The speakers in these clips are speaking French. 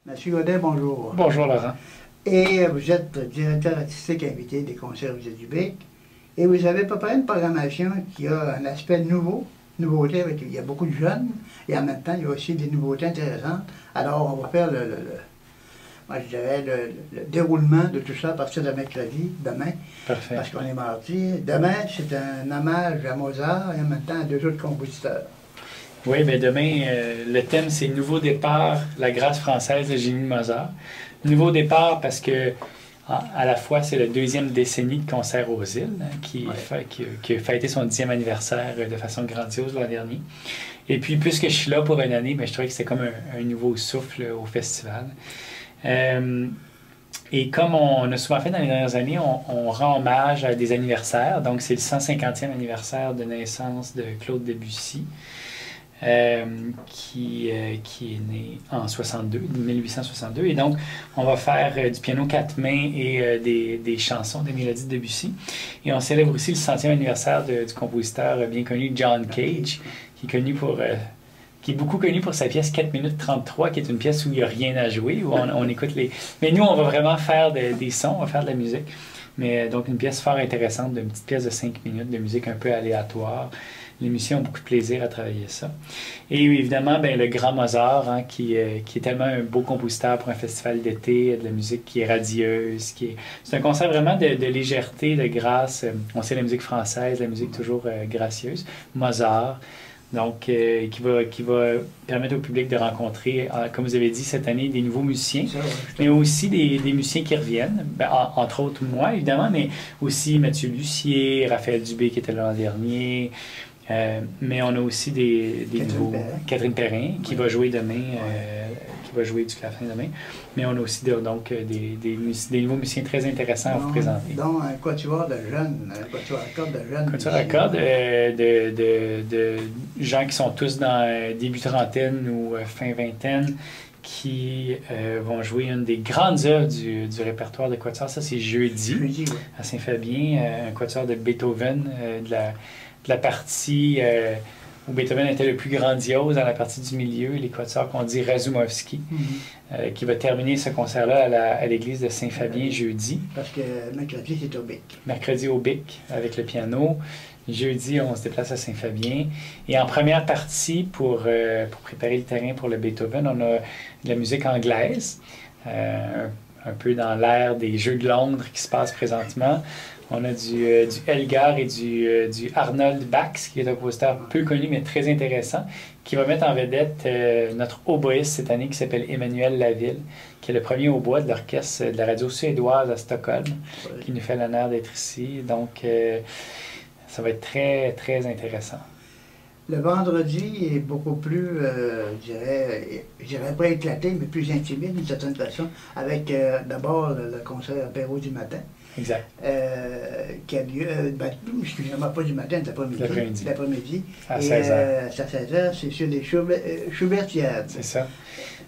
Monsieur Godin, bonjour. Bonjour Laurent. Et vous êtes directeur artistique invité des concerts au Musée du Bic. Et vous avez préparé une programmation qui a un aspect nouveauté, avec, il y a beaucoup de jeunes, et en même temps, il y a aussi des nouveautés intéressantes. Alors, on va faire moi, je dirais le déroulement de tout ça à partir de mercredi, demain. Parfait. Parce qu'on est mardi. Demain, c'est un hommage à Mozart et en même temps à deux autres compositeurs. Oui, bien demain, le thème, c'est Nouveau départ, la grâce française de Génie de Mozart. Nouveau départ parce que, à la fois, c'est la deuxième décennie de Concert aux îles, qui a fêté son 10e anniversaire de façon grandiose l'an dernier. Et puis, puisque je suis là pour une année, bien, je trouvais que c'était comme un nouveau souffle au festival. Et comme on a souvent fait dans les dernières années, on rend hommage à des anniversaires. Donc, c'est le 150e anniversaire de naissance de Claude Debussy. Qui est né en 1862. Et donc, on va faire du piano quatre mains et des chansons, des mélodies de Debussy. Et on célèbre aussi le 100e anniversaire du compositeur bien connu John Cage, qui est beaucoup connu pour sa pièce 4 minutes 33, qui est une pièce où il n'y a rien à jouer, où on écoute les... Mais nous, on va vraiment faire des sons, on va faire de la musique. Mais donc, une pièce fort intéressante, une petite pièce de 5 minutes de musique un peu aléatoire. Les musiciens ont beaucoup de plaisir à travailler ça. Et évidemment, ben, le grand Mozart, qui est tellement un beau compositeur pour un festival d'été, de la musique qui est radieuse. C'est un concert vraiment de légèreté, de grâce. On sait la musique française, la musique toujours gracieuse. Mozart, donc qui va permettre au public de rencontrer, comme vous avez dit cette année, des nouveaux musiciens, mais aussi des musiciens qui reviennent, ben, entre autres moi évidemment, mais aussi Mathieu Lussier, Raphaël Dubé qui était là l'an dernier. Mais on a aussi des nouveaux... Catherine Perrin, qui va jouer demain, qui va jouer du clavecin demain. Mais on a aussi des nouveaux musiciens très intéressants à vous présenter. Donc, un quatuor de jeunes, un quatuor à cordes de jeunes. Quatuor à cordes de gens qui sont tous dans début trentaine ou fin vingtaine, qui vont jouer une des grandes œuvres du répertoire de quatuor. Ça, c'est jeudi à Saint-Fabien, un quatuor de Beethoven, de la partie où Beethoven était le plus grandiose, dans la partie du milieu, les quatuors qu'on dit Razumovsky, qui va terminer ce concert-là à l'église de Saint-Fabien jeudi. Parce que mercredi, c'est au Bic. Mercredi au Bic, avec le piano. Jeudi, on se déplace à Saint-Fabien. Et en première partie, pour préparer le terrain pour le Beethoven, on a de la musique anglaise, un peu dans l'ère des Jeux de Londres qui se passent présentement. On a du Elgar et du Arnold Bax, qui est un compositeur peu connu mais très intéressant, qui va mettre en vedette notre hautboïste cette année qui s'appelle Emmanuel Laville, qui est le premier hautbois de l'orchestre de la radio suédoise à Stockholm, qui nous fait l'honneur d'être ici. Donc, ça va être très, très intéressant. Le vendredi est beaucoup plus, je dirais pas éclaté, mais plus intimé d'une certaine façon, avec d'abord le concert apéro du matin. Exact. Qui a lieu, excusez-moi, pas du matin, l'après-midi. À 16h. À 16h, c'est sur les Schubertiades. C'est ça.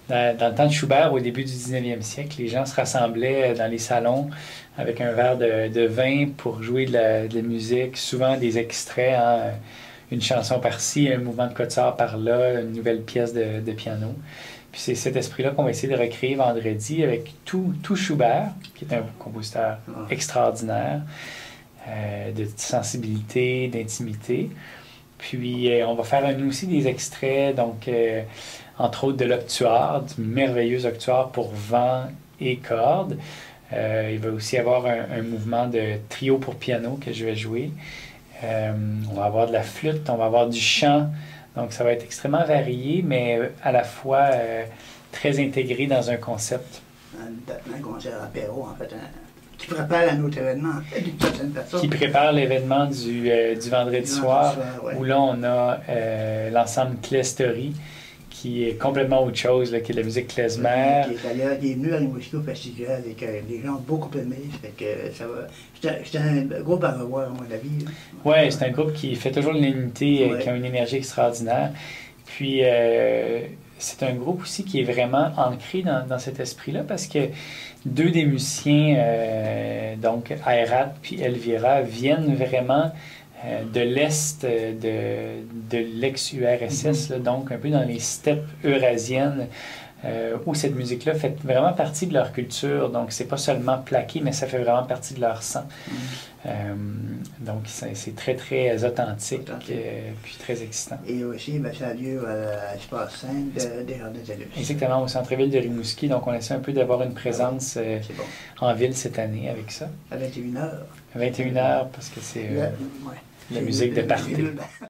Dans le temps de Schubert, au début du 19e siècle, les gens se rassemblaient dans les salons avec un verre de vin pour jouer de la musique, souvent des extraits, une chanson par-ci, un mouvement de quatuor par-là, une nouvelle pièce de piano. Puis c'est cet esprit-là qu'on va essayer de recréer vendredi avec tout Schubert, qui est un compositeur extraordinaire, de sensibilité, d'intimité. Puis on va faire nous aussi des extraits, donc entre autres de l'octuor, du merveilleux octuor pour vent et cordes. Il va aussi y avoir un mouvement de trio pour piano que je vais jouer. On va avoir de la flûte, on va avoir du chant. Donc, ça va être extrêmement varié, mais à la fois très intégré dans un concept. Un concert apéro, en fait, qui prépare un autre événement, d'une certaine façon. Qui prépare l'événement du vendredi soir, où là, on a l'ensemble Clestory, qui est complètement autre chose, là, qui est de la musique klezmer. Qui est venu à l'Université Festival et que les gens ont beaucoup aimé. C'est un groupe à revoir, à mon avis. Oui, c'est un groupe qui fait toujours l'unité, qui a une énergie extraordinaire. Puis, c'est un groupe aussi qui est vraiment ancré dans cet esprit-là parce que deux des musiciens, donc Ayrat puis Elvira, viennent vraiment de l'Est de l'ex-URSS, donc un peu dans les steppes eurasiennes où cette musique-là fait vraiment partie de leur culture. Donc, c'est pas seulement plaqué, mais ça fait vraiment partie de leur sang. Donc, c'est très, très authentique, puis très excitant. Et aussi, ça a lieu à l'Espace 5 des Jardins-Tellus. Exactement, au centre-ville de Rimouski. Donc, on essaie un peu d'avoir une présence en ville cette année avec ça. À 21h. À 21h, parce que c'est la musique de party.